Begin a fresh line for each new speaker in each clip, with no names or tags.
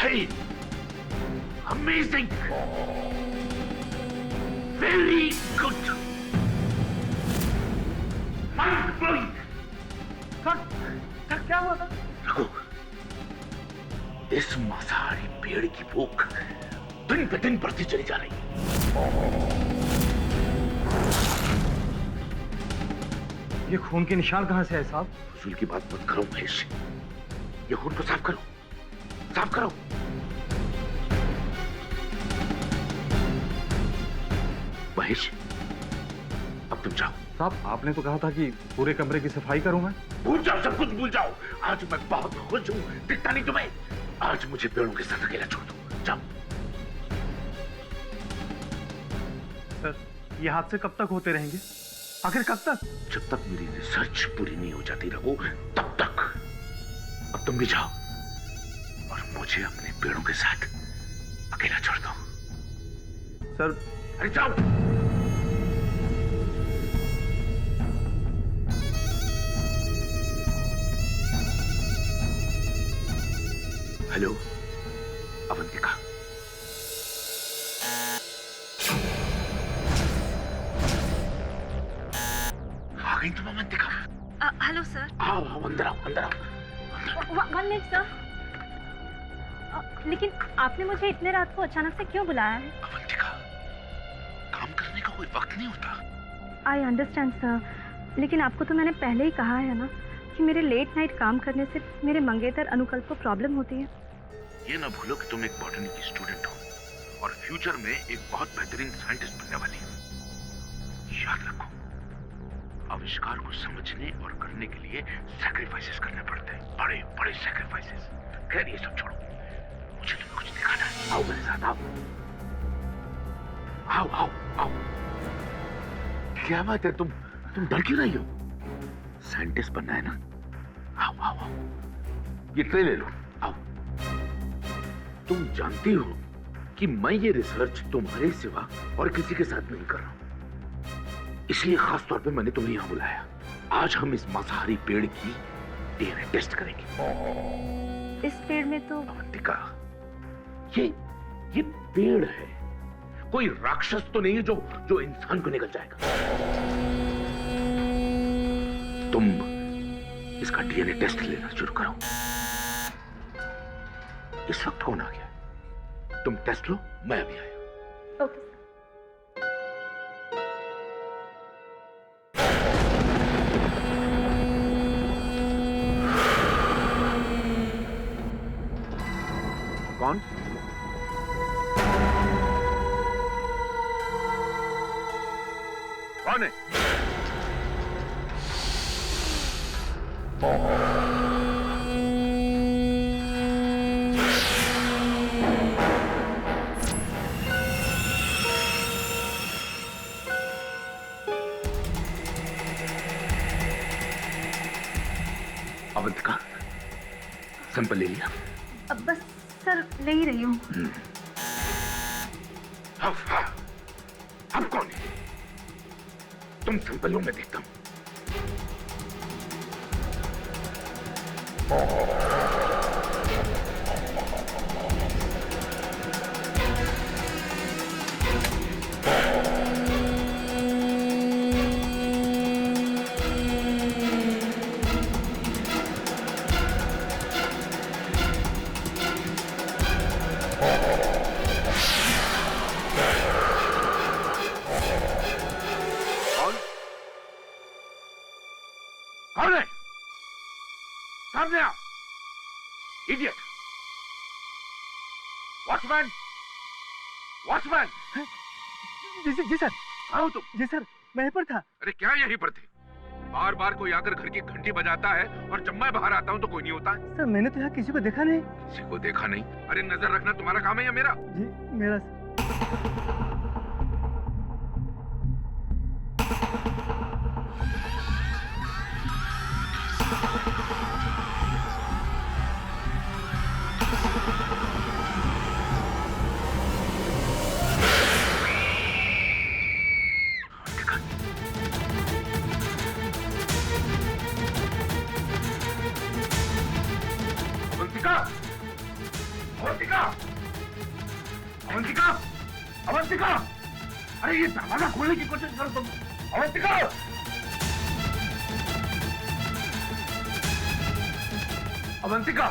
सही, amazing, very good, mind blowing.
Sir क्या हुआ सर?
रघु, इस मांसाहारी पेड़ की भूख दिन पे दिन बढ़ती चली जा रही है।
ये खून के निशान कहां से है साहब?
फजूल की बात मत करो महेश, ये खून को साफ करो, साफ करो। महेश, अब तुम जाओ।
साहब आपने तो कहा था कि पूरे कमरे की सफाई करूं मैं।
भूल जाओ, सब कुछ भूल जाओ। आज मैं बहुत खुश हूं, दिखता नहीं तुम्हें? आज मुझे पेड़ों के साथ अकेला छोड़ दो, जाओ।
सर ये हादसे कब तक होते रहेंगे? आखिर कब तक?
जब तक मेरी रिसर्च पूरी नहीं हो जाती रघु, तब तक। अब तुम भी जाओ और मुझे अपने पेड़ों के साथ अकेला छोड़ दो।
सर
अरे जाओ। हेलो अवंतिका, आ गई तुम अवंतिका?
Hello sir.
आओ आओ, अंदर आओ, अंदर आओ।
1 मिनट सर। लेकिन आपने मुझे इतने रात को अचानक से क्यों बुलाया है?
अवंतिका, काम करने का कोई वक्त नहीं होता।
आई अंडरस्टैंड सर, लेकिन आपको तो मैंने पहले ही कहा है ना कि मेरे लेट नाइट काम करने से मेरे मंगेतर अनुकल्प को प्रॉब्लम होती है।
ये ना भूलो कि तुम एक बॉटनी की स्टूडेंट हो और फ्यूचर में एक बहुत बेहतरीन साइंटिस्ट बनने वाली हो। याद रखो, आविष्कार को समझने और करने के लिए सैक्रिफाइसेस करने पड़ते हैं, बड़े बड़े सैक्रिफाइसेस। खैर ये सब छोड़ो, मुझे तुम्हें कुछ दिखाना है। आओ मेरे साथ, आओ आओ आओ आओ। क्या बात है, तुम डर क्यों रही हो? साइंटिस्ट बनना है ना? आओ आओ आओ, ये ट्रे ले लो, आओ। तुम जानती हो कि मैं ये रिसर्च तुम्हारे सिवा और किसी के साथ नहीं कर रहा हूं, इसलिए खास तौर पे मैंने तुम्हें यहां बुलाया। आज हम इस मांसाहारी पेड़ की डीएनए टेस्ट करेंगे।
इस पेड़ में तो
अवंतिका, ये पेड़ है, कोई राक्षस तो नहीं है जो इंसान को निकल जाएगा। तुम इसका डीएनए टेस्ट लेना शुरू करो। इस वक्त कौन आ गया? तुम टेस्ट लो, मैं अभी आया।
ओके।
कौन? कौन है? अवंतिका, सैंपल ले लिया?
अब बस सर ले ही रही हूँ।
अब कौन है? तुम सैंपल लो, मैं देखता हूं। कौन है? सामने आओ, इडियट! वॉचमैन! वॉचमैन!
जी सर।
आओ तुम।
जी सर, मैं यहीं पर था।
अरे क्या यहीं पर थे? बार बार कोई आकर घर की घंटी बजाता है और जब मैं बाहर आता हूँ तो कोई नहीं होता है।
सर मैंने तो यहाँ किसी को देखा नहीं।
किसी को देखा नहीं? अरे नजर रखना तुम्हारा काम है या मेरा?
जी मेरा।
अवंतिका! अवंतिका! अवंतिका! अरे ये दरवाजा खोलने की कोशिश करो तुम। अवंतिका! अवंतिका!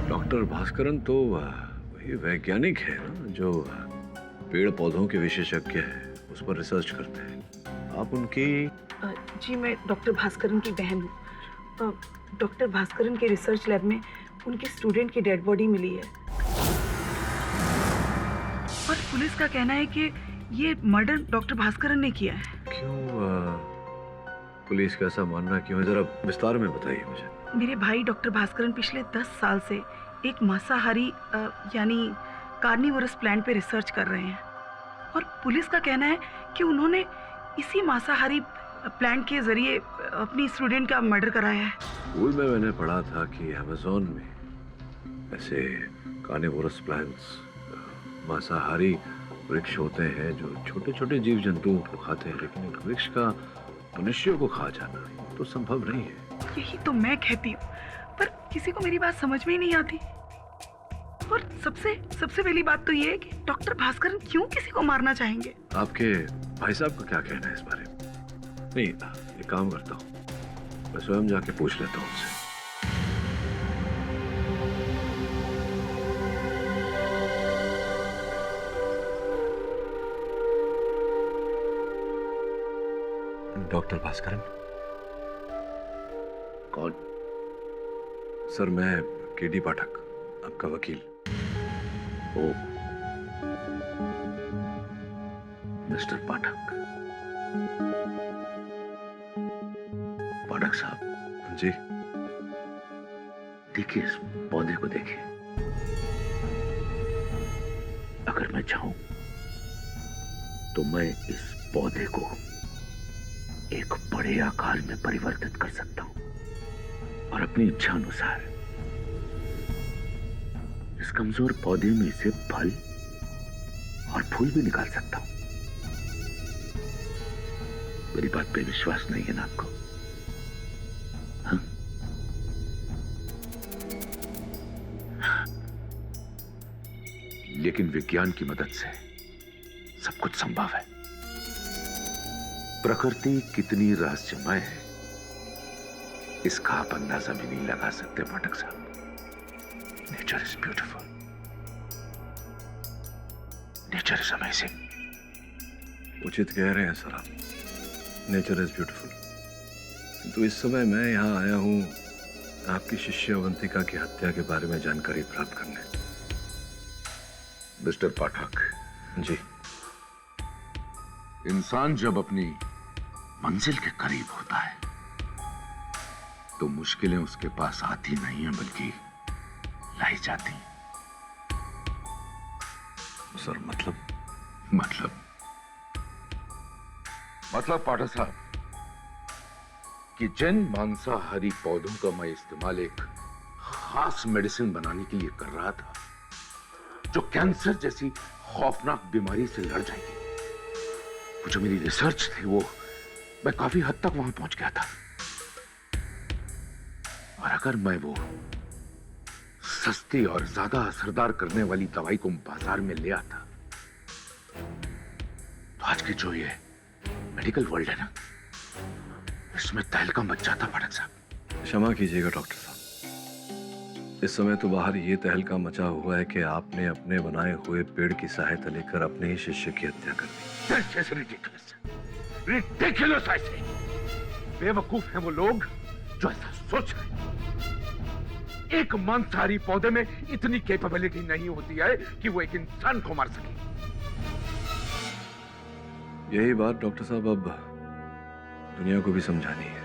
डॉक्टर भास्करन तो वही वैज्ञानिक है ना जो पेड़ पौधों के विशेषज्ञ है, उस पर रिसर्च करते हैं। आप उनकी
जी मैं डॉक्टर भास्करन की बहन हूँ। डॉक्टर भास्करन के रिसर्च लैब में उनके स्टूडेंट की डेड बॉडी मिली है और पुलिस का कहना है कि ये मर्डर डॉक्टर भास्करन ने किया है।
क्यों पुलिस का ऐसा मानना क्यों है, जरा विस्तार में बताइए मुझे।
मेरे भाई डॉक्टर भास्करन पिछले 10 साल से एक मांसाहारी यानी कार्निवोरस प्लांट पे रिसर्च कर रहे हैं और पुलिस का कहना है कि उन्होंने इसी मांसाहारी प्लांट के जरिए अपनी स्टूडेंट का मर्डर कराया है।
स्कूल में मैंने पढ़ा था कि अमेज़न में ऐसे कार्निवोरस प्लांट्स मांसाहारी वृक्ष होते हैं जो छोटे छोटे जीव जंतुओं को खाते हैं, लेकिन एक वृक्ष का मनुष्यों को खा जाना तो संभव नहीं है।
यही तो मैं कहती हूँ, पर किसी को मेरी बात समझ में ही नहीं आती। और सबसे पहली बात तो ये है कि डॉक्टर भास्करन क्यों किसी को मारना चाहेंगे।
आपके भाई साहब का क्या कहना है इस बारे में? नहीं, ये काम करता हूँ, मैं स्वयं जाके पूछ लेता हूँ उनसे। डॉक्टर भास्करन।
कौन?
सर मैं केडी पाठक, आपका वकील।
ओ, मिस्टर पाठक। पाठक साहब
जी।
देखिए इस पौधे को देखिए, अगर मैं चाहूं तो मैं इस पौधे को एक बड़े आकार में परिवर्तित कर सकता हूं और अपनी इच्छा अनुसार इस कमजोर पौधे में से फल और फूल भी निकाल सकता हूं। मेरी बात पे विश्वास नहीं है ना आपको? हाँ? लेकिन विज्ञान की मदद से सब कुछ संभव है। प्रकृति कितनी रहस्यमय है इसका आप अंदाजा भी नहीं लगा सकते पाठक साहब। Nature is beautiful, nature is amazing.
उचित कह रहे हैं सर आप, नेचर इज ब्यूटीफुल। किंतु इस समय मैं यहाँ आया हूँ आपकी शिष्य अवंतिका की हत्या के बारे में जानकारी प्राप्त करने।
मिस्टर पाठक
जी।
इंसान जब अपनी मंजिल के करीब होता है तो मुश्किलें उसके पास आती नहीं हैं बल्कि लाई जाती।
सर मतलब
पाठक साहब कि जिन मांसाहारी पौधों का मैं इस्तेमाल एक खास मेडिसिन बनाने के लिए कर रहा था जो कैंसर जैसी खौफनाक बीमारी से लड़ जाएगी, वो जो मेरी रिसर्च थी वो मैं काफी हद तक वहां पहुंच गया था। और अगर मैं वो सस्ती और ज्यादा असरदार करने वाली दवाई को बाजार में ले आता तो आज की जो ये मेडिकल वर्ल्ड है ना, इसमें तहलका मच जाता पाठक साहब।
क्षमा कीजिएगा डॉक्टर साहब, इस समय तो बाहर ये तहलका मचा हुआ है कि आपने अपने बनाए हुए पेड़ की सहायता लेकर अपने ही शिष्य की हत्या कर दी।
रिडिकुलस ऐसे बेवकूफ हैं वो लोग जो ऐसा सोच रहे हैं। एक मांसाहारी पौधे में इतनी कैपेबिलिटी नहीं होती है कि वो एक इंसान को मार सके।
यही बात डॉक्टर साहब अब दुनिया को भी समझानी है।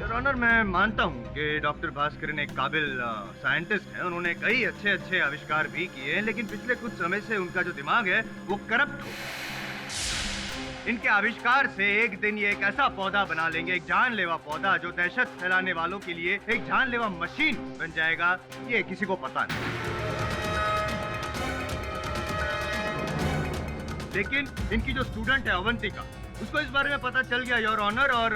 योर ऑनर, मैं मानता हूं कि डॉक्टर भास्करन एक काबिल साइंटिस्ट हैं। उन्होंने कई अच्छे आविष्कार भी किए हैं, लेकिन पिछले कुछ समय से उनका जो दिमाग है वो करप्ट हो गया। इनके आविष्कार से एक दिन ये एक ऐसा पौधा बना लेंगे, एक जानलेवा पौधा जो दहशत फैलाने वालों के लिए एक जानलेवा मशीन बन जाएगा, ये किसी को पता नहीं। लेकिन इनकी जो स्टूडेंट है अवंतिका, उसको इस बारे में पता चल गया योर ऑनर, और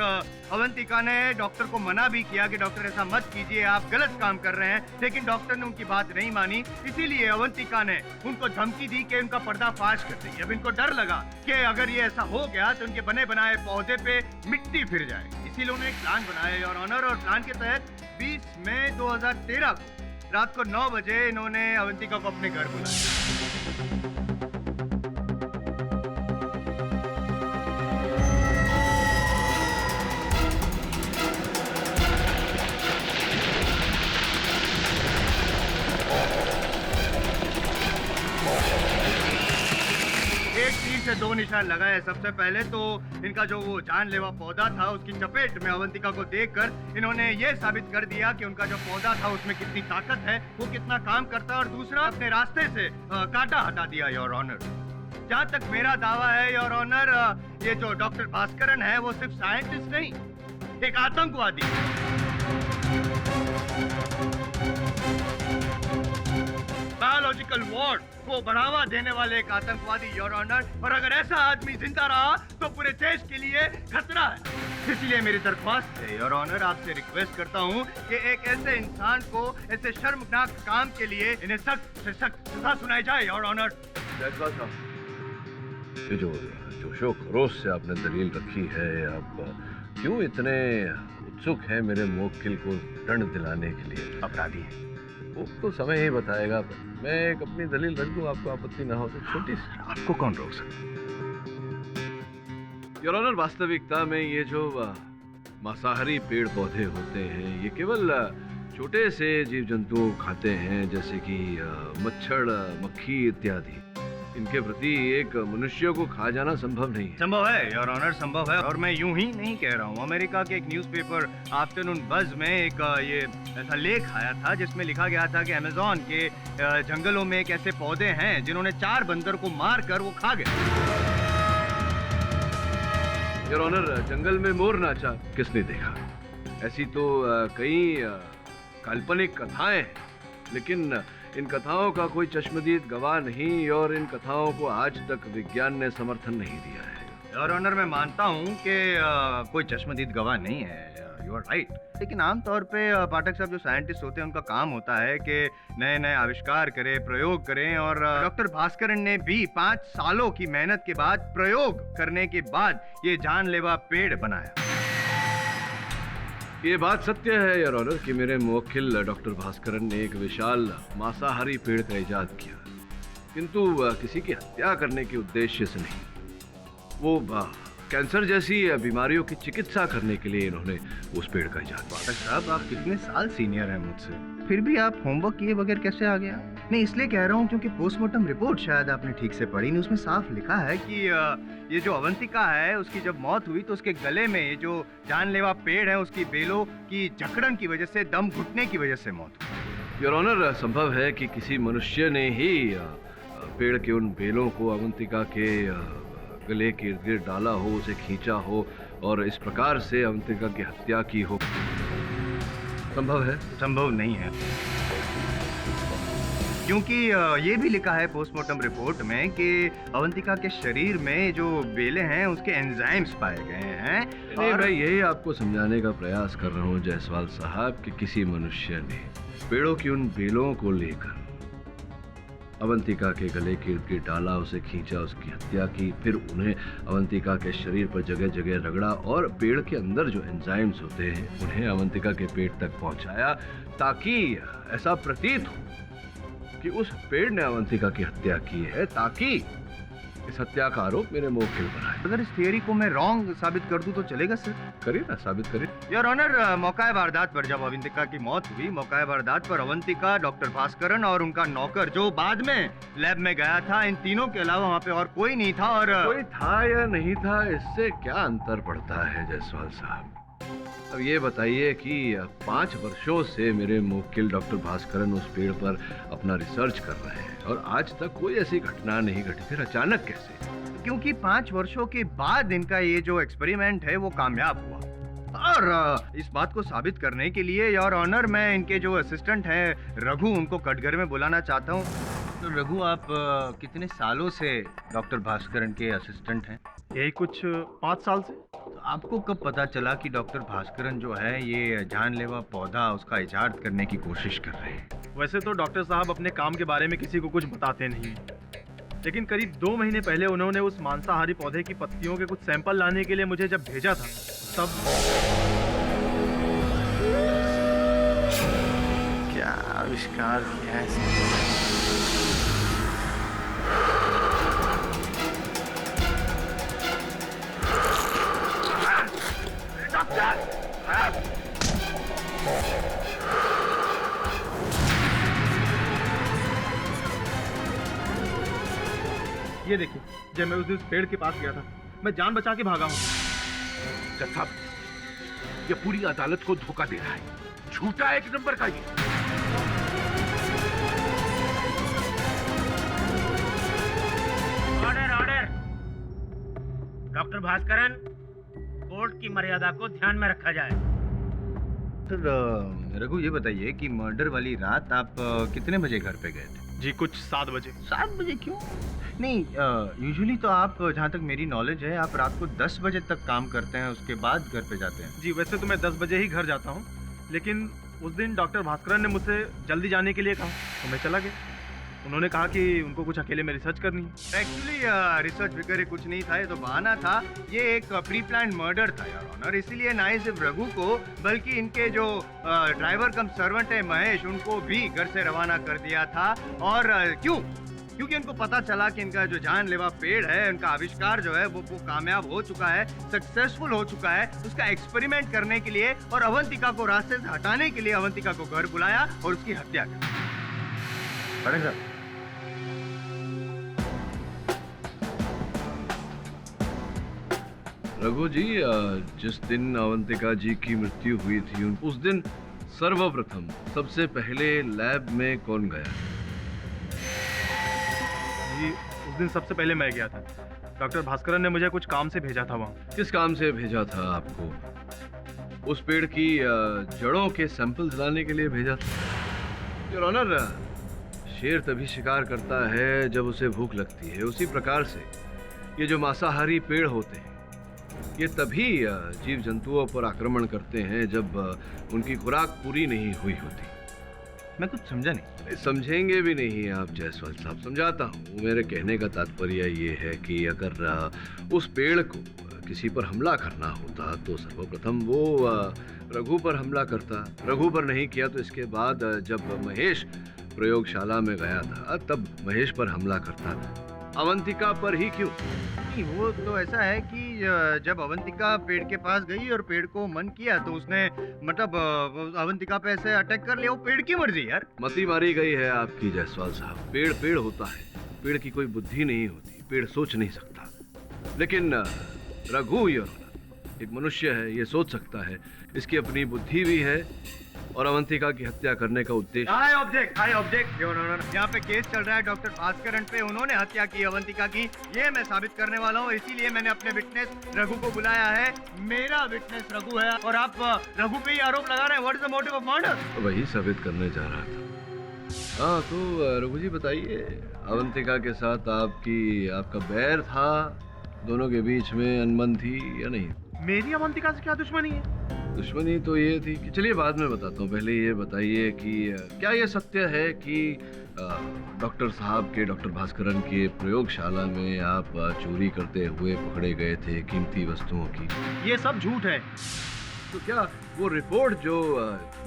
अवंतिका ने डॉक्टर को मना भी किया कि डॉक्टर ऐसा मत कीजिए, आप गलत काम कर रहे हैं, लेकिन डॉक्टर ने उनकी बात नहीं मानी। इसीलिए अवंतिका ने उनको धमकी दी कि उनका पर्दाफाश कर देंगे। अब इनको डर लगा कि अगर ये ऐसा हो गया तो उनके बने बनाए पौधे पे मिट्टी फिर जाएगी। इसीलिए उन्होंने एक प्लान बनाया योर ऑनर, और प्लान के तहत 20 मई 2013 को रात को 9 बजे इन्होंने अवंतिका को अपने घर बुलाया। से 2 निशान लगाए। सबसे पहले तो इनका जो वो जानलेवा पौधा था उसकी चपेट में अवंतिका को देखकर इन्होंने ये साबित कर दिया कि उनका जो पौधा था उसमें कितनी ताकत है, वो कितना काम करता है, और दूसरा अपने रास्ते से कांटा हटा दिया योर ऑनर। जहाँ तक मेरा दावा है योर ऑनर, ये जो डॉक्टर भास्करन है वो सिर्फ साइंटिस्ट नहीं, एक आतंकवादी। बायोलॉजिकल वॉर को बढ़ावा देने वाले एक आतंकवादी योर ऑनर, और अगर ऐसा आदमी जिंदा रहा तो पूरे देश के लिए खतरा है। इसलिए मेरी दरख्वास्त है योर ऑनर, आपसे रिक्वेस्ट करता हूँ कि एक ऐसे इंसान को ऐसे शर्मनाक काम के लिए इन्हें सख्त से सख्त सजा सुनाई जाए योर ऑनर।
ये जो जोशो खरोश से आपने दलील रखी है, आप क्यों इतने उत्सुक हैं मेरे मुवक्किल को दंड दिलाने के लिए?
अपराधी है
वो तो समय ही बताएगा। मैं एक अपनी दलील रख दूं, आपको आपत्ति ना हो तो? छोटी सी।
आपको कौन रोक सकता?
योर ऑनर, वास्तविकता में ये जो मांसाहारी पेड़ पौधे होते हैं ये केवल छोटे से जीव जंतु खाते हैं, जैसे कि मच्छर, मक्खी इत्यादि। इनके प्रति एक मनुष्य को खा जाना संभव नहीं है।
संभव है योर ऑनर, संभव है, और मैं यूं ही नहीं कह रहा हूँ। अमेरिका के एक न्यूज़पेपर आफ्टरनून बज़ में एक ये ऐसा लेख आया था जिसमें लिखा गया था कि अमेज़न के जंगलों में एक ऐसे पौधे हैं जिन्होंने 4 बंदर को मार कर वो खा गए।
योर ऑनर, जंगल में मोर नाचा किसने देखा? ऐसी तो कई काल्पनिक कथाएं हैं, लेकिन इन कथाओं का कोई चश्मदीद गवाह नहीं, और इन कथाओं को आज तक विज्ञान ने समर्थन नहीं दिया है।
योर ऑनर, मैं मानता हूँ कि कोई चश्मदीद गवाह नहीं है, यू आर राइट, लेकिन आमतौर पे पाठक साहब जो साइंटिस्ट होते हैं उनका काम होता है कि नए नए आविष्कार करें, प्रयोग करें, और डॉक्टर भास्करन ने भी 5 सालों की मेहनत के बाद, प्रयोग करने के बाद ये जानलेवा पेड़ बनाया।
ये बात सत्य है योर ऑनर कि मेरे मुवक्किल डॉक्टर भास्करन ने एक विशाल मांसाहारी पेड़ का इजाद किया, किंतु किसी की हत्या करने के उद्देश्य से नहीं। वो कैंसर जैसी बीमारियों की चिकित्सा करने के लिए इन्होंने उस पेड़ का इजाद किया।
पाठक साहब, आप कितने साल सीनियर हैं मुझसे, फिर भी आप होमवर्क किए बगैर कैसे आ गया? नहीं, इसलिए कह रहा हूँ क्योंकि पोस्टमार्टम रिपोर्ट शायद आपने ठीक से पढ़ी नहीं। उसमें साफ लिखा है कि ये जो अवंतिका है उसकी जब मौत हुई तो उसके गले में ये जो जानलेवा पेड़ है उसकी बेलों की जकड़न की वजह से, दम घुटने की वजह से मौत हुई।
योर ऑनर, संभव है कि किसी मनुष्य ने ही पेड़ के उन बेलों को अवंतिका के गले के इर्द गिर्द डाला हो, उसे खींचा हो और इस प्रकार से अवंतिका की हत्या की हो। संभव है?
संभव नहीं है, क्योंकि ये भी लिखा है पोस्टमार्टम रिपोर्ट में कि अवंतिका के शरीर में जो बेले हैं उसके एंजाइम्स पाए गए हैं।
नहीं, मैं यही आपको समझाने का प्रयास कर रहा हूँ जायसवाल साहब कि किसी मनुष्य ने पेड़ों की उन बेलों को लेकर अवंतिका के गले के इर्द गिर्द डाला, उसे खींचा, उसकी हत्या की, फिर उन्हें अवंतिका के शरीर पर जगह जगह रगड़ा और पेड़ के अंदर जो एंजाइम्स होते हैं उन्हें अवंतिका के पेट तक पहुंचाया, ताकि ऐसा प्रतीत हो कि उस पेड़ ने अवंतिका की हत्या की है, ताकि इस हत्या का आरोप मेरे मुवक्किल पर आए।
अगर इस थियरी को मैं रॉन्ग साबित कर दूं तो चलेगा सर?
करिए ना, साबित करिए।
योर ऑनर, मौका वारदात पर जब अवंतिका की मौत हुई, मौका वारदात पर अवंतिका, डॉक्टर भास्करन और उनका नौकर जो बाद में लैब में गया था, इन तीनों के अलावा वहाँ पे और कोई नहीं था। और
कोई था या नहीं था, इससे क्या अंतर पड़ता है जायसवाल साहब? अब ये बताइए कि 5 वर्षों से मेरे मुवक्किल डॉक्टर भास्करन उस पेड़ पर अपना रिसर्च कर रहे हैं और आज तक कोई ऐसी घटना नहीं घटी, फिर अचानक कैसे?
क्योंकि 5 वर्षों के बाद इनका ये जो एक्सपेरिमेंट है वो कामयाब हुआ। और इस बात को साबित करने के लिए योर ऑनर मैं इनके जो असिस्टेंट हैं रघु उनको कटघर में बुलाना चाहता हूँ। तो रघु आप कितने सालों से डॉक्टर भास्करन के असिस्टेंट हैं?
यही कुछ 5 साल से।
तो आपको कब पता चला कि डॉक्टर भास्करन जो है ये जानलेवा पौधा उसका इजाद करने की कोशिश कर रहे हैं?
वैसे तो डॉक्टर साहब अपने काम के बारे में किसी को कुछ बताते नहीं, लेकिन करीब 2 महीने पहले उन्होंने उस मांसाहारी पौधे की पत्तियों के कुछ सैंपल लाने के लिए मुझे जब भेजा था तब।
क्या आविष्कार किया है
ये देखिए, जब मैं उस दिन उस पेड़ के पास गया था मैं जान बचा के भागा हूँ।
जज साहब, ये पूरी अदालत को धोखा दे रहा है, झूठा एक नंबर का ये।
Order order. Doctor Bhaskaran, court की मर्यादा को ध्यान में रखा जाए।
सर रघु ये बताइए कि मर्डर वाली रात आप कितने बजे घर पे गए थे?
जी कुछ 7 बजे।
7 बजे क्यों? नहीं, यूजुअली तो आप, जहाँ तक मेरी नॉलेज है, आप रात को 10 बजे तक काम करते हैं, उसके बाद घर पे जाते हैं।
जी वैसे तो मैं 10 बजे ही घर जाता हूँ, लेकिन उस दिन डॉक्टर भास्करन ने मुझसे जल्दी जाने के लिए कहा तो मैं चला गया। उन्होंने कहा कि उनको कुछ अकेले में रिसर्च करनी है।
एक्चुअली रिसर्च वगैरह कुछ नहीं था, ये तो बहाना था। ये एक प्री प्लान मर्डर था योर ऑनर, इसीलिए ना ही सिर्फ रघु को बल्कि इनके जो ड्राइवर कम सर्वेंट है महेश, उनको भी घर से रवाना कर दिया था। और क्यों? क्योंकि उनको पता चला कि इनका जो जानलेवा पेड़ है, उनका आविष्कार जो है वो कामयाब हो चुका है, सक्सेसफुल हो चुका है। उसका एक्सपेरिमेंट करने के लिए और अवंतिका को रास्ते से हटाने के लिए अवंतिका को घर बुलाया और उसकी हत्या की।
रघु जी, जिस दिन अवंतिका जी की मृत्यु हुई थी उस दिन सर्वप्रथम सबसे पहले लैब में कौन गया?
जी उस दिन सबसे पहले मैं गया था। डॉक्टर भास्करन ने मुझे कुछ काम से भेजा था वहाँ।
किस काम से भेजा था आपको? उस पेड़ की जड़ों के सैंपल्स लाने के लिए भेजा था। योर ऑनर, शेर तभी शिकार करता है जब उसे भूख लगती है। उसी प्रकार से ये जो मांसाहारी पेड़ होते हैं ये तभी जीव जंतुओं पर आक्रमण करते हैं जब उनकी खुराक पूरी नहीं हुई होती।
मैं कुछ समझा नहीं।
समझेंगे भी नहीं आप जायसवाल साहब, समझाता हूँ। मेरे कहने का तात्पर्य ये है कि अगर उस पेड़ को किसी पर हमला करना होता तो सर्वप्रथम वो रघु पर हमला करता। रघु पर नहीं किया तो इसके बाद जब महेश प्रयोगशाला में गया था तब महेश पर हमला करता। अवंतिका पर ही क्यों?
नहीं, वो तो ऐसा है कि जब अवंतिका पेड़ के पास गई और पेड़ को मन किया तो उसने मतलब अवंतिका पे ऐसे अटैक कर लिया। वो पेड़ की मर्जी यार।
मती मारी गई है आपकी जायसवाल साहब। पेड़ पेड़ होता है, पेड़ की कोई बुद्धि नहीं होती, पेड़ सोच नहीं सकता। लेकिन रघु एक मनुष्य है, ये सोच सकता है, इसकी अपनी बुद्धि भी है और अवंतिका की हत्या करने का उद्देश्य।
I object your honour. यहाँ पे केस चल रहा है डॉक्टर भास्करन पे, उन्होंने हत्या की अवंतिका की, ये मैं साबित करने वाला हूँ। इसीलिए मैंने अपने विटनेस रघु को बुलाया है। मेरा विटनेस रघु है और आप रघु पे ही आरोप लगा रहे हैं। What is the motive of murder?
वही साबित करने जा रहा था। हाँ तो रघु जी बताइए, अवंतिका के साथ आपका बैर था? दोनों के बीच में अनबन थी या नहीं?
मेरी अवंतिका से क्या दुश्मनी है?
दुश्मनी तो ये थी कि, चलिए बाद में बताता हूँ, पहले ये बताइए कि क्या ये सत्य है कि डॉक्टर साहब के, डॉक्टर भास्करन के प्रयोगशाला में आप चोरी करते हुए पकड़े गए थे कीमती वस्तुओं की?
ये सब झूठ है।
तो क्या वो रिपोर्ट जो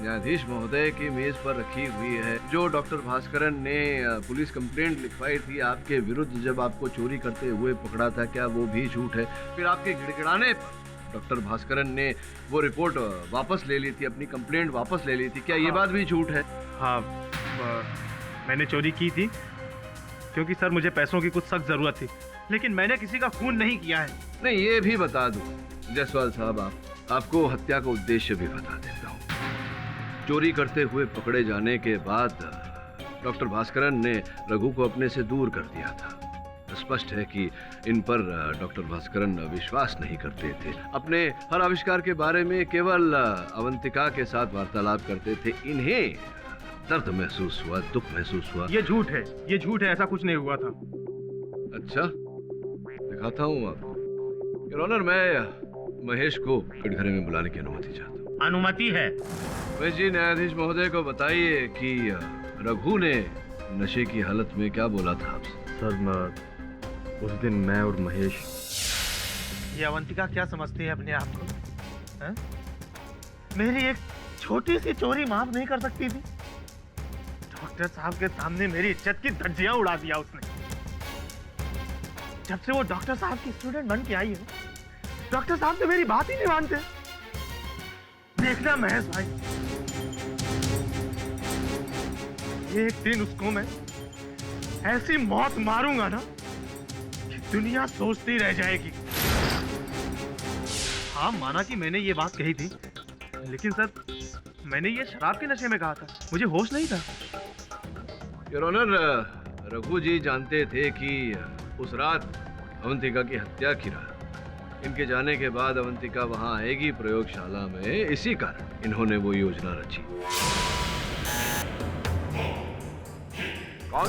न्यायाधीश महोदय की मेज पर रखी हुई है, जो डॉक्टर भास्करन ने पुलिस कंप्लेंट लिखवाई थी आपके विरुद्ध जब आपको चोरी करते हुए पकड़ा था, क्या वो भी झूठ है? फिर आपके गिड़गिड़ाने पर डॉक्टर भास्करन ने वो रिपोर्ट वापस ले ली थी, अपनी कंप्लेंट वापस ले ली थी, क्या ये बात भी झूठ है?
हाँ, मैंने चोरी की थी क्योंकि सर मुझे पैसों की कुछ सख्त जरूरत थी, लेकिन मैंने किसी का खून नहीं किया है।
नहीं, ये भी बता दूं जायसवाल साहब, आपको हत्या का उद्देश्य भी बता देता हूँ। चोरी करते हुए पकड़े जाने के बाद डॉक्टर भास्करन ने रघु को अपने से दूर कर दिया था। स्पष्ट है कि इन पर डॉक्टर भास्करन विश्वास नहीं करते थे। अपने हर आविष्कार के बारे में केवल अवंतिका के साथ वार्तालाप करते थे। इन्हें दर्द महसूस हुआ, दुख महसूस हुआ।
ये झूठ है, ये झूठ है, ऐसा कुछ नहीं हुआ था।
अच्छा, दिखाता हूँ आपको। योर ऑनर, मैं महेश को कटघरे में बुलाने की अनुमति चाहता हूँ।
अनुमति है।
महेश जी, न्यायाधीश महोदय को बताइए कि रघु ने नशे की हालत में क्या बोला था आपसे।
सर, उस दिन मैं और महेश।
ये अवंतिका क्या समझती है अपने आप को? हैं? मेरी एक छोटी सी चोरी माफ नहीं कर सकती थी? डॉक्टर साहब के सामने मेरी इज्जत की धज्जियां उड़ा दिया उसने। जब से वो डॉक्टर साहब की स्टूडेंट बन के आई है, डॉक्टर साहब तो मेरी बात ही नहीं मानते। देखना महेश भाई, एक दिन उसको मैं ऐसी मौत मारूंगा ना कि दुनिया सोचती रह जाएगी। हाँ, माना कि मैंने ये बात कही थी, लेकिन सर मैंने ये शराब के नशे में कहा था, मुझे होश नहीं था।
योर ऑनर, रघु जी जानते थे कि उस रात अवंतिका की हत्या की रात। इनके जाने के बाद अवंतिका वहां आएगी प्रयोगशाला में, इसी कारण इन्होंने वो योजना रची।
कौन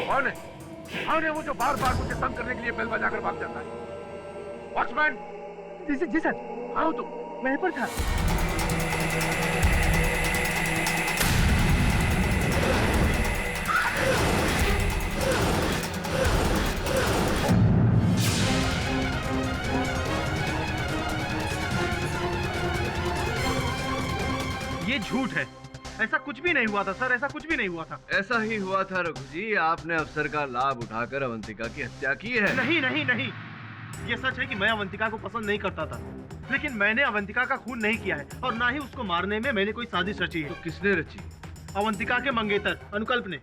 कौन है? कौन है वो जो बार बार मुझे तंग करने के लिए बेल बजाकर भाग जाता है? वॉचमैन!
जी सर,
आओ तो।
वहीं पर था।
ये झूठ है, ऐसा कुछ भी नहीं हुआ था सर, ऐसा कुछ भी नहीं हुआ था।
ऐसा ही हुआ था रघु जी, आपने अवसर का लाभ उठाकर अवंतिका की हत्या की है।
नहीं नहीं नहीं, ये सच है कि मैं अवंतिका को पसंद नहीं करता था, लेकिन मैंने अवंतिका का खून नहीं किया है और ना ही उसको मारने में मैंने कोई साजिश रची है।
तो किसने रची?
अवंतिका के मंगेतर अनुकल्प ने।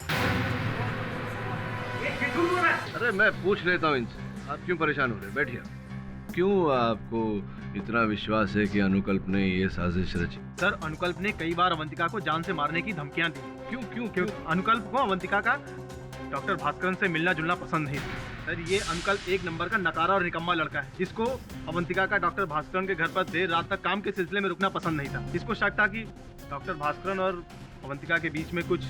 अरे मैं पूछ लेता हूँ इनसे, आप क्यों परेशान हो रहे? बैठिए। क्यों आपको इतना विश्वास है कि अनुकल्प ने ये साजिश रची?
सर, अनुकल्प ने कई बार अवंतिका को जान से मारने की धमकियां दी।
क्यों क्यों
क्यों? अनुकल्प को अवंतिका का डॉक्टर भास्करन से मिलना जुलना पसंद नहीं था। सर, ये अनुकल्प एक नंबर का नकारा और निकम्मा लड़का है। इसको अवंतिका का डॉक्टर भास्करन के घर पर देर रात तक काम के सिलसिले में रुकना पसंद नहीं था। इसको शक था कि डॉक्टर भास्करन और अवंतिका के बीच में कुछ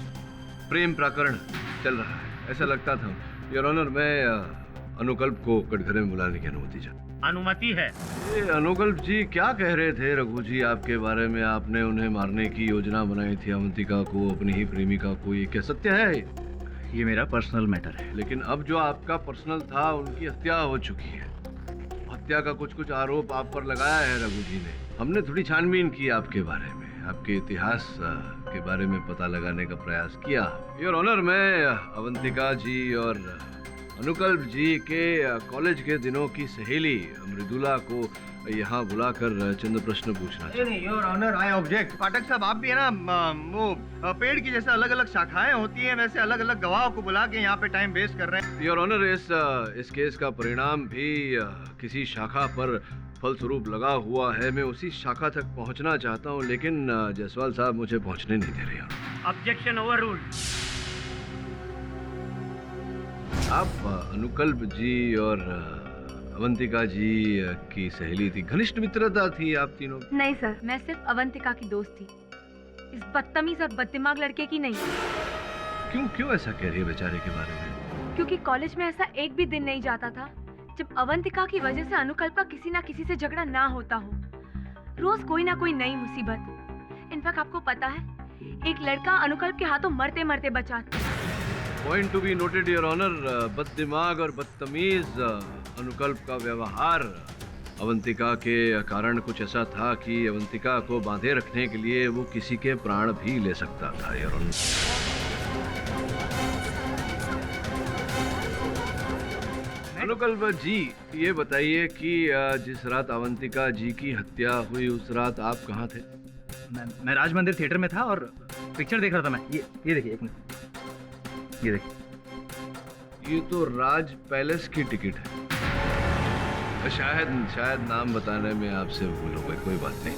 प्रेम प्रकरण चल रहा है, ऐसा लगता था। योर ऑनर, मैं अनुकल्प को कटघरे में बुलाने की अनुमति चाहता हूं।
अनुमति है।
ये अनुकल्प जी क्या कह रहे थे रघु जी आपके बारे में? आपने उन्हें मारने की योजना बनाई थी, अवंतिका को, अपनी ही प्रेमिका को। ये क्या सत्य है?
ये मेरा पर्सनल मैटर है।
लेकिन अब जो आपका पर्सनल था, उनकी हत्या हो चुकी है। हत्या का कुछ आरोप आप पर लगाया है रघु जी ने। हमने थोड़ी छानबीन की आपके बारे में, आपके इतिहास के बारे में पता लगाने का प्रयास किया। योर ऑनर, मैं अवंतिका जी और अनुकल्प जी के कॉलेज के दिनों की सहेली मृदुला को यहाँ बुलाकर चंद प्रश्न पूछना चाहिए।
नहीं, योर ऑनर, आई ऑब्जेक्ट। पाठक साहब, आप भी है ना, वो पेड़ की जैसे अलग अलग शाखाएं होती हैं, वैसे अलग अलग गवाहों को बुला के यहाँ पे टाइम वेस्ट कर रहे हैं।
योर ऑनर, इस केस का परिणाम भी किसी शाखा पर फलस्वरूप लगा हुआ है। मैं उसी शाखा तक पहुँचना चाहता हूँ, लेकिन जायसवाल साहब मुझे पहुँचने नहीं दे रहे।
Objection overruled.
आप अनुकल्प जी और अवंतिका जी की सहेली थी, घनिष्ठ मित्रता थी आप तीनों?
नहीं सर, मैं सिर्फ अवंतिका की दोस्त थी, इस बदतमीज और बददिमाग लड़के की नहीं।
क्यों क्यों ऐसा कह रही है बेचारे के बारे में?
क्योंकि कॉलेज में ऐसा एक भी दिन नहीं जाता था जब अवंतिका की वजह से अनुकल्प का किसी ना किसी से झगड़ा ना होता हो। रोज कोई ना कोई नई मुसीबत। इनफैक्ट आपको पता है, एक लड़का अनुकल्प के हाथों मरते मरते बचा।
Point to be noted your honour, बददिमाग और बदतमीज अनुकल्प का व्यवहार अवंतिका के कारण कुछ ऐसा था कि अवंतिका को बांधे रखने के लिए वो किसी के प्राण भी ले सकता था। योर ऑनर, अनुकल्प जी, ये बताइए कि जिस रात अवंतिका जी की हत्या हुई, उस रात आप कहाँ थे?
मैं राज मंदिर थिएटर में था और पिक्चर देख रहा था। मैं ये देखिए, एक मिनट, ये देखिए।
ये तो राज पैलेस की टिकट है। शायद नाम बताने में आपसे भूल हो गई, कोई बात नहीं।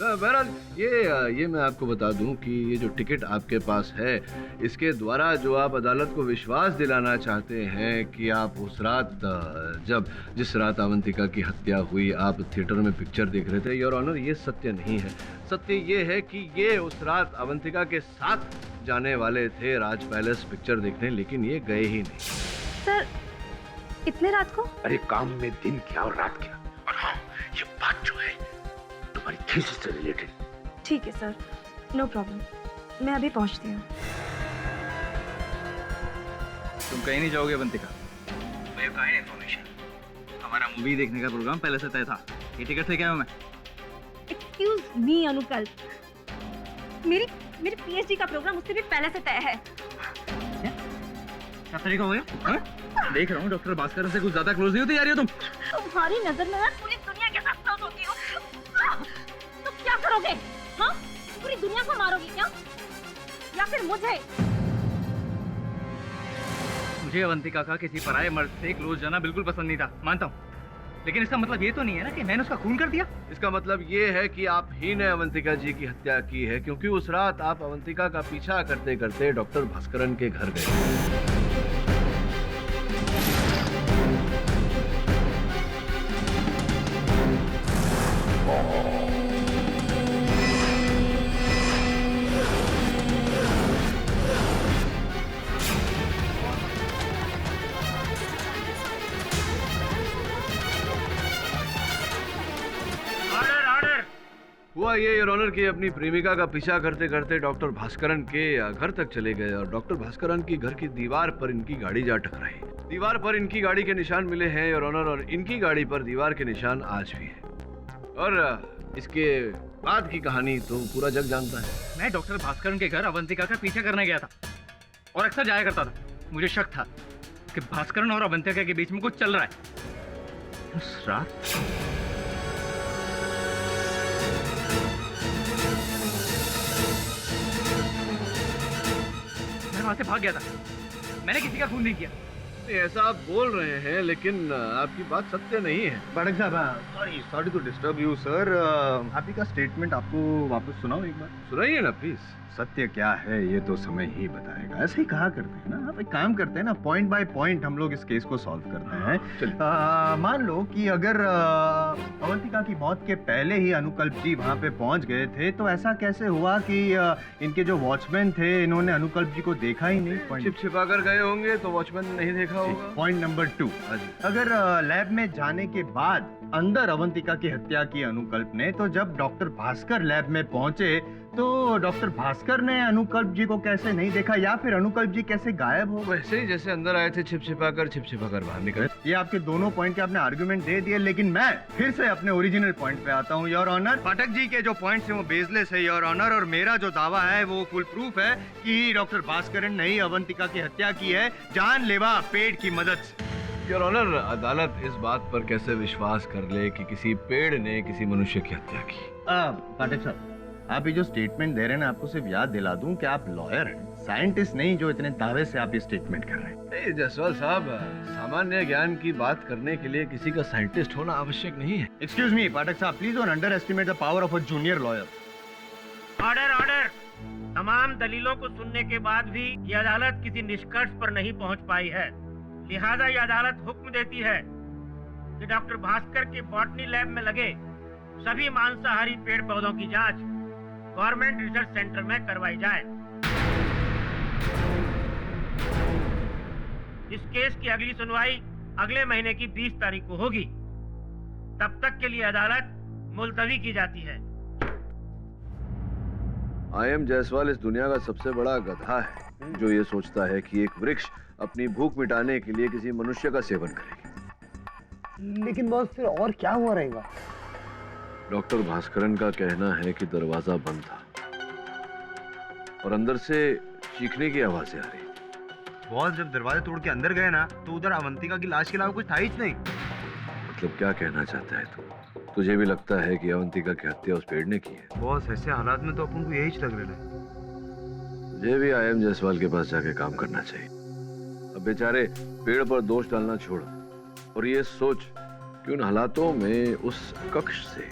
बहरहाल ये मैं आपको बता दूं कि ये जो टिकट आपके पास है, इसके द्वारा जो आप अदालत को विश्वास दिलाना चाहते हैं कि आप उस रात जिस रात अवंतिका की हत्या हुई, आप थिएटर में पिक्चर देख रहे थे, योर ऑनर, ये सत्य नहीं है। सत्य ये है कि ये उस रात अवंतिका के साथ जाने वाले थे राज पैलेस पिक्चर देखने, लेकिन ये गए ही नहीं।
सर, इतने रात को?
अरे काम में दिन क्या और रात क्या। और हाँ, ये बात जो है तुम्हारी थीसिस से रिलेटेड।
ठीक है सर, नो प्रॉब्लम, मैं अभी पहुंचती हूँ।
तुम कहीं नहीं जाओगे अवंतिका? मुझे कहा है इन्फॉर्मेशन, हमारा मूवी देखने का प्रोग्राम पहले से तय था। ये टिकट लेके आया हूँ मैं।
एक्सक्यूज मी अनुकल्प, मेरी पीएचडी का प्रोग्राम उससे भी पहले से तय है।
क्या तरीका हो गया? हाँ? देख रहा हूँ डॉक्टर भास्कर से कुछ ज्यादा क्लोज नहीं होती जा रही हो तुम।
तुम्हारी नजर में मैं पूरी दुनिया के साथ क्लोज होती हूँ। तो क्या करोगे? हाँ? पूरी दुनिया को मारोगे क्या? या फिर मुझे?
मुझे अवंतिका का किसी पराये मर्द से क्लोज जाना बिल्कुल पसंद नहीं था, मानता हूँ, लेकिन इसका मतलब ये तो नहीं है ना कि मैंने उसका खून कर दिया।
इसका मतलब ये है कि आप ही ने अवंतिका जी की हत्या की है, क्योंकि उस रात आप अवंतिका का पीछा करते करते डॉक्टर भास्करन के घर गए। हुआ ये योर ऑनर कि अपनी प्रेमिका का पीछा करते करते डॉक्टर भास्करन के घर तक चले गए और डॉक्टर भास्करन की घर की दीवार पर इनकी गाड़ी जा टकराई। दीवार पर इनकी गाड़ी के निशान मिले हैं योर ऑनर, और इनकी गाड़ी पर दीवार के निशान आज भी है। और इसके बाद की कहानी तो पूरा जग जानता है।
मैं डॉक्टर भास्करन के घर अवंतिका का पीछा करने गया था और अक्सर जाया करता था। मुझे शक था कि भास्करन और अवंतिका के बीच में कुछ चल रहा है। उस रात वहां से भाग गया था। मैंने किसी का खून नहीं किया।
ऐसा आप बोल रहे हैं, लेकिन आपकी बात सत्य नहीं है।
पाठक साहब, sorry to disturb you sir, आप ही का स्टेटमेंट आपको वापस सुनाओ एक बार।
सुनाइए ना प्लीज।
सत्य क्या है ये तो समय ही बताएगा। ऐसे ही कहा करते हैं ना, आप एक काम करते हैं ना, पॉइंट बाय पॉइंट हम लोग इस केस को सॉल्व करते हैं। मान लो कि अगर अवंतिका की मौत के पहले ही अनुकल्प जी वहां पे पहुंच गए थे, तो ऐसा कैसे हुआ कि इनके जो वॉचमैन थे इन्होंने अनुकल्प जी को देखा ही नहीं?
छिपा कर गए होंगे तो वॉचमैन नहीं देखा होगा।
पॉइंट नंबर 2, अगर लैब में जाने के बाद अंदर अवंतिका की हत्या की अनुकल्प ने, तो जब डॉक्टर भास्कर लैब में पहुंचे तो डॉक्टर भास्कर ने अनुकल्प जी को कैसे नहीं देखा, या फिर अनुकल्प जी कैसे गायब हो?
वैसे ही जैसे अंदर आए थे छिपा कर बाहर निकले।
ये आपके दोनों पॉइंट के आपने आर्गुमेंट दे दिए, लेकिन मैं फिर से अपने ओरिजिनल पॉइंट पे आता हूँ योर ऑनर। पाठक जी के जो पॉइंट्स हैं वो बेसलेस है योर ऑनर, और मेरा जो दावा है वो फुल प्रूफ है कि डॉक्टर भास्करन ने ही अवंतिका की हत्या की है, जानलेवा पेड़ की मदद से।
योर ऑनर, अदालत इस बात पर कैसे विश्वास कर ले कि किसी पेड़ ने किसी मनुष्य की हत्या की?
पाठक साहब, आप ये जो स्टेटमेंट दे रहे हैं ना, आपको सिर्फ याद दिला दूं कि आप लॉयर हैं, साइंटिस्ट नहीं, जो इतने दावे से आप ये स्टेटमेंट कर रहे हैं।
जायसवाल साहब, सामान्य ज्ञान की बात करने के लिए किसी का साइंटिस्ट होना आवश्यक नहीं है।
एक्सक्यूज मी पाठक साहब, please don't under estimate the power of a junior lawyer.
Order order. तमाम दलीलों को सुनने के बाद भी ये अदालत किसी निष्कर्ष पर नहीं पहुंच पाई है, लिहाजा ये अदालत हुक्म देती है कि डॉक्टर भास्कर के बॉटनी लैब में लगे सभी मांसाहारी पेड़ पौधों की जांच गवर्नमेंट रिसर्च सेंटर में करवाई जाए। इस केस की अगली सुनवाई अगले महीने की 20 तारीख को होगी। तब तक के लिए अदालत मुलतवी की जाती है।
I.M. जायसवाल इस दुनिया का सबसे बड़ा गधा है जो ये सोचता है कि एक वृक्ष अपनी भूख मिटाने के लिए किसी मनुष्य का सेवन करेगी।
लेकिन बॉस, फिर और क्या हुआ रहेगा?
डॉक्टर भास्करन का कहना है कि दरवाजा बंद था और अंदर से चीखने की आवाजें आ रही।
बॉस, जब दरवाजा तोड़ के अंदर गए ना, तो उधर अवंतिका की लाश के अलावा कुछ था ही नहीं।
मतलब क्या कहना चाहता है तू? तुझे भी लगता है कि अवंतिका की हत्या उस पेड़ ने की है?
बॉस, ऐसे हालात में तो अपन को यही लग रहा है।
मुझे भी I.M. जायसवाल के पास जाके काम करना चाहिए। अब बेचारे पेड़ पर दोष डालना छोड़ और ये सोच कि उन हालातों में उस कक्ष से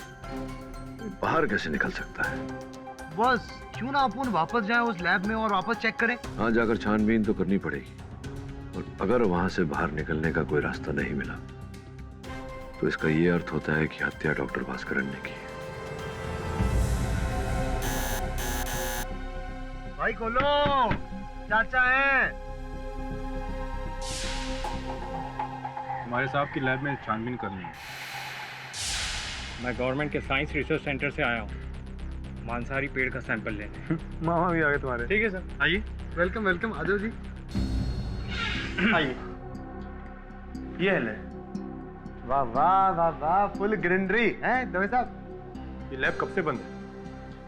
बाहर कैसे निकल सकता है?
बस क्यों ना अपन वापस जाएं उस लैब में और वापस चेक करें?
हाँ, जाकर छानबीन तो करनी पड़ेगी, और अगर वहां से बाहर निकलने का कोई रास्ता नहीं मिला तो इसका ये अर्थ होता है कि हत्या डॉक्टर भास्करन ने की है।
भाई खोलो, चाचा है।
हमारे साहब की लैब में छानबीन करनी है।
मैं गवर्नमेंट के साइंस रिसर्च सेंटर से आया हूँ मांसाहारी पेड़ का सैंपल लेने।
मामा भी आ गए तुम्हारे।
ठीक है सर, आइए। वेलकम वेलकम, आ जाओ जी। आइए। ये है। वाह वाह वाह वाह, फुल ग्रीनरी है दवे साहब।
ये लैब कब से बंद है?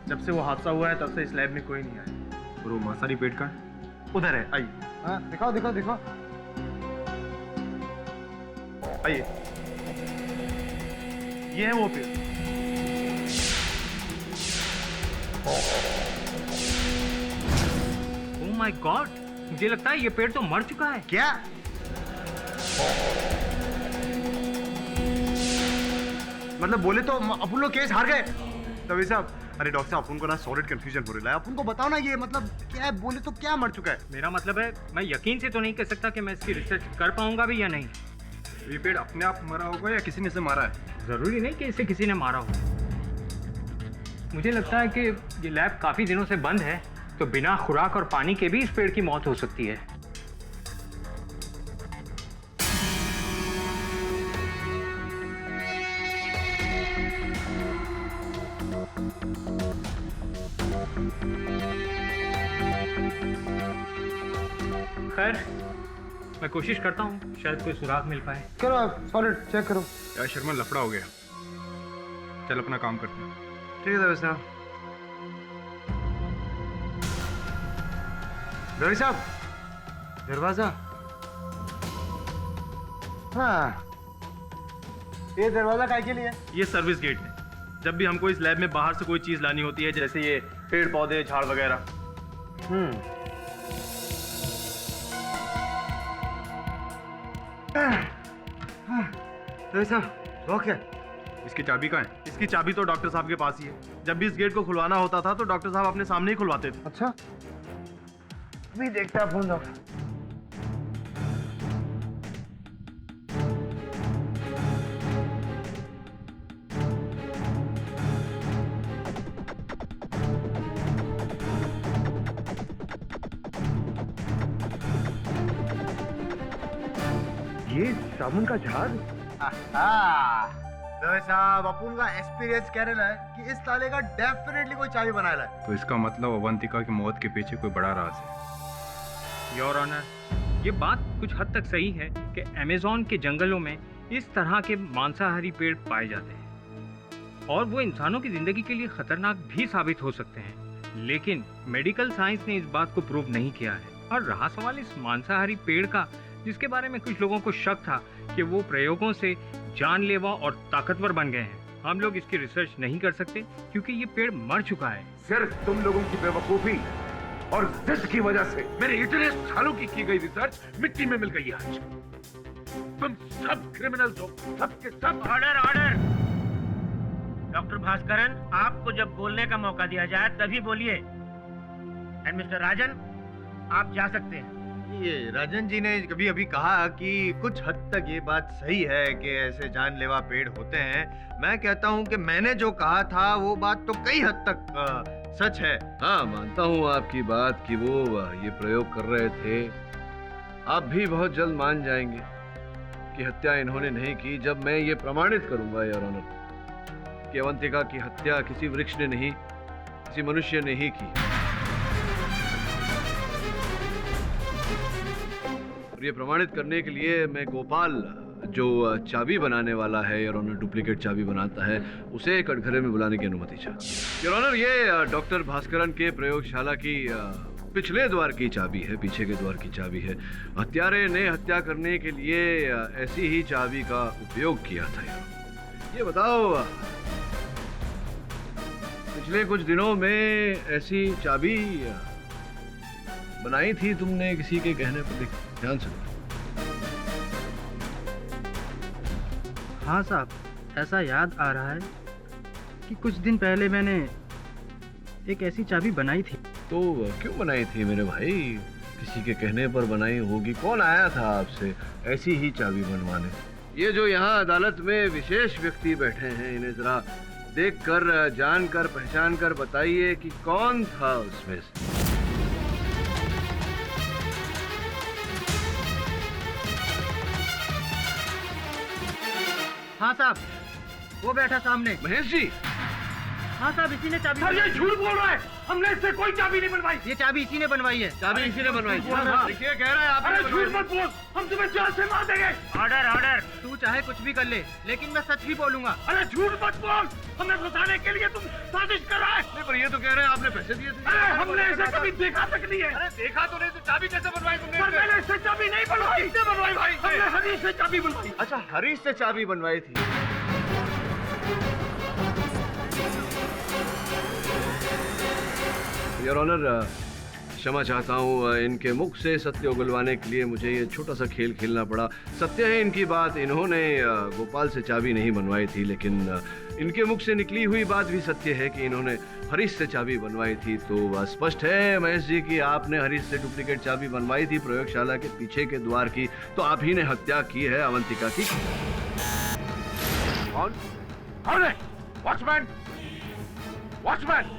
जब से वो हादसा हुआ है तब से इस लैब में कोई नहीं आया। और वो मांसाहारी पेड़ का
उधर है, आइए। हाँ, दिखाओ दिखाओ दिखाओ। आइए, ये है वो पेड़।
ओह माय गॉड, मुझे लगता है ये पेड़ तो मर चुका है।
क्या? मतलब बोले तो अपन लोग केस हार गए। तभी साहब, अरे डॉक्टर साहब, अपन को ना सॉलिड कंफ्यूजन हो रहा है। अपन को बताओ ना, ये मतलब क्या है? बोले तो क्या मर चुका है?
मेरा मतलब है, मैं यकीन से तो नहीं कह सकता कि मैं इसकी रिसर्च कर पाऊंगा भी या नहीं।
ये पेड़ अपने आप मरा होगा या किसी ने इसे मारा है?
जरूरी नहीं कि इसे किसी ने मारा हो। मुझे लगता है कि ये लैब काफी दिनों से बंद है, तो बिना खुराक और पानी के भी इस पेड़ की मौत हो सकती है। खैर, मैं कोशिश करता हूँ, शायद कोई सुराग मिल पाए।
करो आप सॉलिड चेक करो।
यार शर्मा, लफड़ा हो गया। चल अपना काम करते हैं।
ठीक है दवे साहब। दवे साहब, दरवाजा। हाँ, ये दरवाजा काय के लिए है?
ये सर्विस गेट है। जब भी हमको इस लैब में बाहर से कोई चीज लानी होती है, जैसे ये पेड़ पौधे झाड़ वगैरह।
साहब, लॉक है।
इसकी चाबी कहाँ है? इसकी चाबी तो डॉक्टर साहब के पास ही है। जब भी इस गेट को खुलवाना होता था तो डॉक्टर साहब अपने सामने ही खुलवाते थे।
अच्छा, अभी देखता फोन दो। ये साबुन का झाड़। दवे साहब, अपन का एक्सपीरियंस कह रहा है कि इस ताले का डेफिनेटली कोई चाबी बनाया है।
तो इसका मतलब अवंतिका की मौत के पीछे कोई बड़ा राज है।
योर ऑनर, ये बात कुछ हद तक सही है कि अमेज़न के जंगलों में इस तरह के मांसाहारी पेड़ पाए जाते हैं और वो इंसानों की जिंदगी के लिए खतरनाक भी साबित हो सकते हैं, लेकिन मेडिकल साइंस ने इस बात को प्रूव नहीं किया है। और रहा सवाल इस मांसाहारी पेड़ का, जिसके बारे में कुछ लोगों को शक था कि वो प्रयोगों से जानलेवा और ताकतवर बन गए हैं, हम लोग इसकी रिसर्च नहीं कर सकते क्योंकि ये पेड़ मर चुका है।
सिर्फ तुम लोगों की बेवकूफी और जिद की वजह से मेरे इतने सालों की गई रिसर्च मिट्टी में मिल गई है आज। तुम सब क्रिमिनल्स हो, सब के सब।
Order order. डॉक्टर भास्करन, आपको जब बोलने का मौका दिया जाए तभी बोलिए। एंड मिस्टर राजन, आप जा सकते हैं।
ये राजन जी ने कभी अभी कहा कि कुछ हद तक ये बात सही है कि ऐसे जानलेवा पेड़ होते हैं। मैं कहता हूँ कि मैंने जो कहा था वो बात तो कई हद तक सच है।
हाँ, मानता हूँ आपकी बात कि वो ये प्रयोग कर रहे थे। आप भी बहुत जल्द मान जाएंगे कि हत्या इन्होंने नहीं की जब मैं ये प्रमाणित करूंगा योर ऑनर कि अवंतिका की हत्या किसी वृक्ष ने नहीं, किसी मनुष्य ने ही की। और ये प्रमाणित करने के लिए मैं गोपाल, जो चाबी बनाने वाला है योर ऑनर, डुप्लीकेट चाबी बनाता है, उसे कटघरे में बुलाने की अनुमति चाहता। योर ऑनर, ये डॉक्टर भास्करन के प्रयोगशाला की पिछले द्वार की चाबी है, पीछे के द्वार की चाबी है। हत्यारे ने हत्या करने के लिए ऐसी ही चाबी का उपयोग किया था यार। ये बताओ, पिछले कुछ दिनों में ऐसी चाबी बनाई थी तुमने किसी के कहने पर? ध्यान से।
हाँ साहब, ऐसा याद आ रहा है
कि कुछ दिन पहले मैंने एक ऐसी चाबी बनाई थी।
तो क्यों बनाई थी मेरे भाई? किसी के कहने पर बनाई होगी। कौन आया था आपसे ऐसी ही चाबी बनवाने? ये जो यहाँ अदालत में विशेष व्यक्ति बैठे हैं, इन्हें जरा देखकर, जानकर, पहचान कर बताइए कि कौन था उसमें से।
हाँ साहब, वो बैठा सामने।
महेश जी।
हाँ साहब, इसी ने चाबी।
सर ये झूठ बोल रहा है, हमने इससे कोई चाबी नहीं बनवाई।
ये चाबी इसी ने बनवाई है।
चाबी इसी ने बनवाई थी।
हाँ।
देखिए कह रहा है आप।
अरे झूठ मत बोल, हम तुम्हें जान से मार देंगे।
Order order.
तू चाहे कुछ भी कर ले, लेकिन मैं सच ही बोलूंगा।
अरे झूठ मत बोल, हमें फंसाने के लिए तुम साजिश कर रहा है।
नहीं, पर ये तो कह रहे हैं आपने पैसे दिए थे।
अरे हमने इसे कभी देखा तक नहीं है।
अरे देखा तो नहीं, तो चाबी कैसे बनवाई तुमने?
सर मैंने इससे चाबी नहीं बनवाई।
किसने बनवाई भाई?
हमने हरीश से चाबी बनवाई।
अच्छा, हरीश से चाबी बनवाई थी। योर ऑनर, क्षमा चाहता हूँ, इनके मुख से सत्य उगलवाने के लिए मुझे ये छोटा सा खेल खेलना पड़ा। सत्य है इनकी बात, इन्होंने गोपाल से चाबी नहीं बनवाई थी, लेकिन इनके मुख से निकली हुई बात भी सत्य है कि इन्होंने हरीश से चाबी बनवाई थी। तो स्पष्ट है महेश जी कि आपने हरीश से डुप्लीकेट चाबी बनवाई थी प्रयोगशाला के पीछे के द्वार की। तो आप ही ने हत्या की है अवंतिका की।
कौन? कौन है? वॉचमैन! वॉचमैन!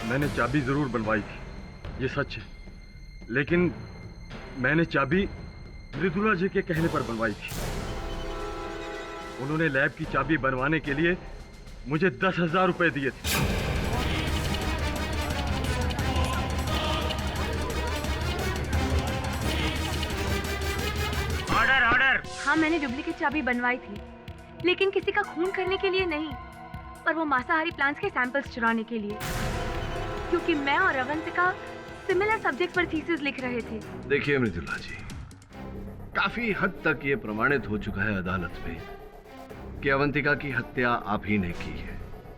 मैंने चाबी जरूर बनवाई थी, ये सच है, लेकिन मैंने चाबी मृदुला जी के कहने पर बनवाई थी। उन्होंने लैब की चाबी बनवाने के लिए मुझे 10,000 रुपए दिए थे।
Order order.
हाँ, मैंने डुप्लीकेट चाबी बनवाई थी, लेकिन किसी का खून करने के लिए नहीं, पर वो मांसाहारी प्लांट्स के सैंपल्स चुराने के लिए, क्योंकि मैं और अवंतिका सिमिलर सब्जेक्ट पर थीसिस लिख रहे थे।
देखिए मृदुला जी, काफी हद तक ये प्रमाणित हो चुका है अदालत में कि अवंतिका की हत्या आप ही ने की है।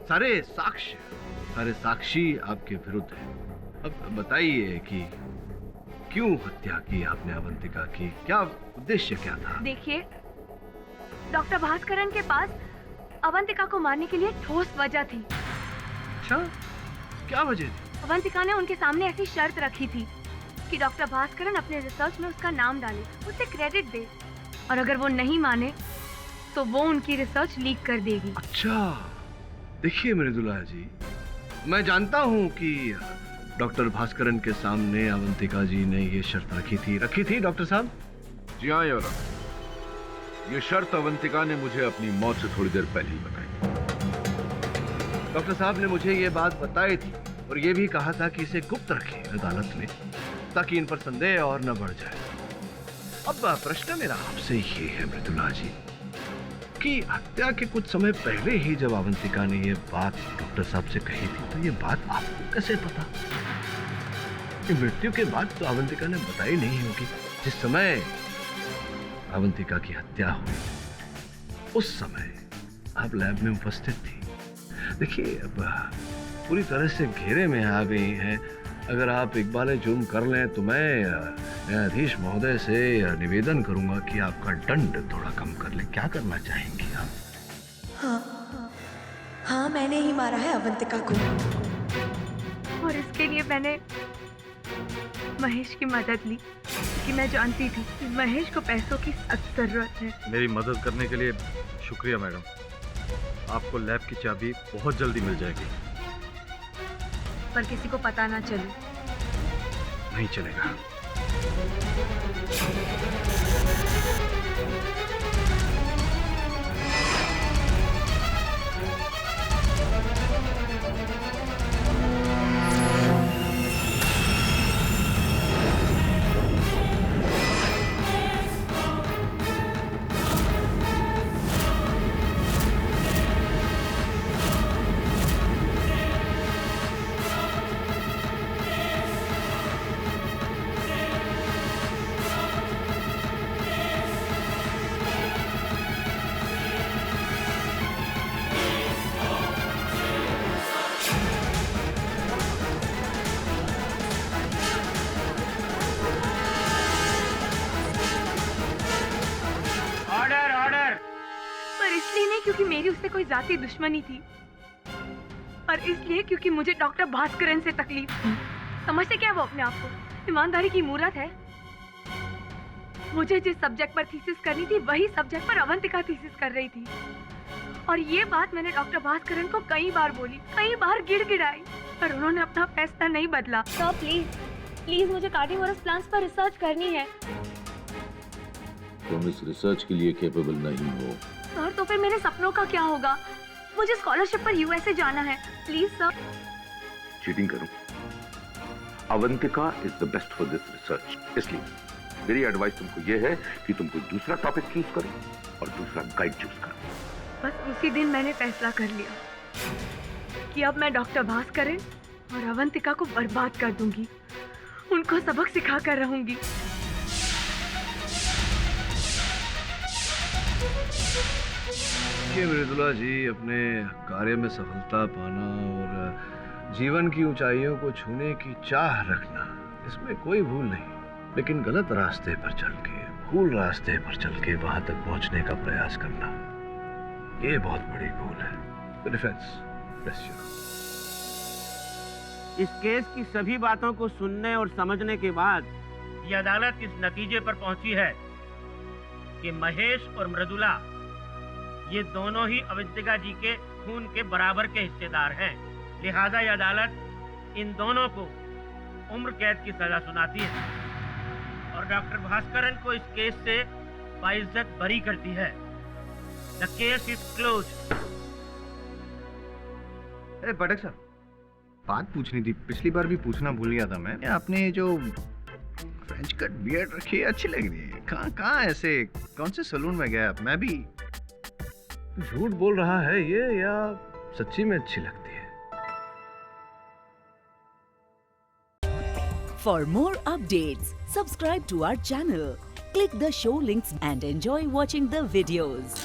सारे साक्षी आपके विरुद्ध हैं। अब बताइए कि क्यों हत्या की आपने अवंतिका की? क्या उद्देश्य क्या था?
देखिए, डॉक्टर भास्करन के पास अवंतिका को मारने के लिए ठोस वजह थी।
अच्छा, क्या वजह थी?
अवंतिका ने उनके सामने ऐसी शर्त रखी थी कि डॉक्टर भास्करन अपने रिसर्च में उसका नाम डाले, उसे क्रेडिट दे, और अगर वो नहीं माने तो वो उनकी रिसर्च लीक कर देगी।
अच्छा, देखिए मृदुला जी, मैं जानता हूँ कि डॉक्टर भास्करन के सामने अवंतिका जी ने ये शर्त रखी थी डॉक्टर साहब?
जी हाँ योर ऑनर, ये शर्त अवंतिका ने मुझे अपनी मौत से थोड़ी देर पहले ही बताई।
डॉक्टर साहब ने मुझे ये बात बताई थी और ये भी कहा था कि इसे गुप्त रखें अदालत में, ताकि इन पर संदेह और न बढ़ जाए। अब प्रश्न मेरा आपसे ये है मृदुला जी कि हत्या के कुछ समय पहले ही जब अवंतिका ने ये बात डॉक्टर साहब से कही थी, तो ये बात आपको कैसे पता? कि मृत्यु के बाद तो अवंतिका ने बताई नहीं होगी। जिस समय अवंतिका की हत्या हुई उस समय आप लैब में उपस्थित थी। देखिए, अब पूरी तरह से घेरे में आ गई हैं। अगर आप इकबाल जुर्म कर लें तो मैं न्यायाधीश महोदय से निवेदन करूंगा कि आपका दंड थोड़ा कम कर ले। क्या करना चाहेंगी आप?
हाँ, मैंने ही मारा है अवंतिका को,
और इसके लिए मैंने महेश की मदद ली, क्योंकि मैं जानती थी कि महेश को पैसों की सख्त जरूरत है।
मेरी मदद करने के लिए शुक्रिया मैडम। आपको लैब की चाबी बहुत जल्दी मिल जाएगी।
पर किसी को पता ना चले।
नहीं चलेगा।
मेरी उससे कोई जाती दुश्मनी थी, और इसलिए क्योंकि मुझे डॉक्टर भास्करन से तकलीफ थी। समझते क्या वो अपने आप को? ईमानदारी की मूरत है। मुझे जिस सब्जेक्ट पर थीसिस करनी थी वही सब्जेक्ट पर अवंतिका थीसिस कर रही थी, और ये बात मैंने डॉक्टर भास्करन को कई बार बोली, कई बार गिड़गिड़ाई, पर उन्होंने अपना फैसला नहीं बदला।
सर प्लीज प्लीज, मुझे कार्निवोरस प्लांट्स पर रिसर्च करनी है।
तुम इस रिसर्च के लिए कैपेबल नहीं हो।
सर तो फिर मेरे सपनों का क्या होगा? मुझे स्कॉलरशिप पर यूएसए जाना है। Please sir.
चीटिंग करूं? Avantika is the best for this research, इसलिए मेरी एडवाइस तुमको ये है कि तुम कोई दूसरा टॉपिक चूज करो और दूसरा गाइड चूज करो।
बस उसी दिन मैंने फैसला कर लिया कि अब मैं डॉक्टर भास्करन और अवंतिका को बर्बाद कर दूंगी, उनको सबक सिखा कर रहूंगी।
मृदुला जी, अपने कार्य में सफलता पाना और जीवन की ऊंचाइयों को छूने की चाह रखना, इसमें कोई भूल नहीं, लेकिन गलत रास्ते पर चल के, भूल रास्ते पर चल के वहां तक पहुंचने का प्रयास करना, ये बहुत बड़ी भूल है। डिफेंस,
इस केस की सभी बातों को सुनने और समझने के बाद ये अदालत इस नतीजे पर पहुंची है कि महेश और मृदुला ये दोनों ही अवंतिका जी के खून के बराबर के हिस्सेदार हैं। लिहाजा ये अदालत इन दोनों को उम्र कैद की सजा सुनाती है और डॉक्टर भास्करन को इस केस से बाइज्जत बरी करती है। The case is closed.
अरे पटक साहब, बात पूछनी थी, पिछली बार भी पूछना भूल गया था मैं। आपने जो फ्रेंच कट बियर्ड रखी है अच्छी लग रही है। कहाँ ऐसे कौन से सलून में गया? मैं भी
झूठ बोल रहा है ये या सच्ची में अच्छी लगती है?
For more updates, subscribe to our channel, click the show links and enjoy watching the videos.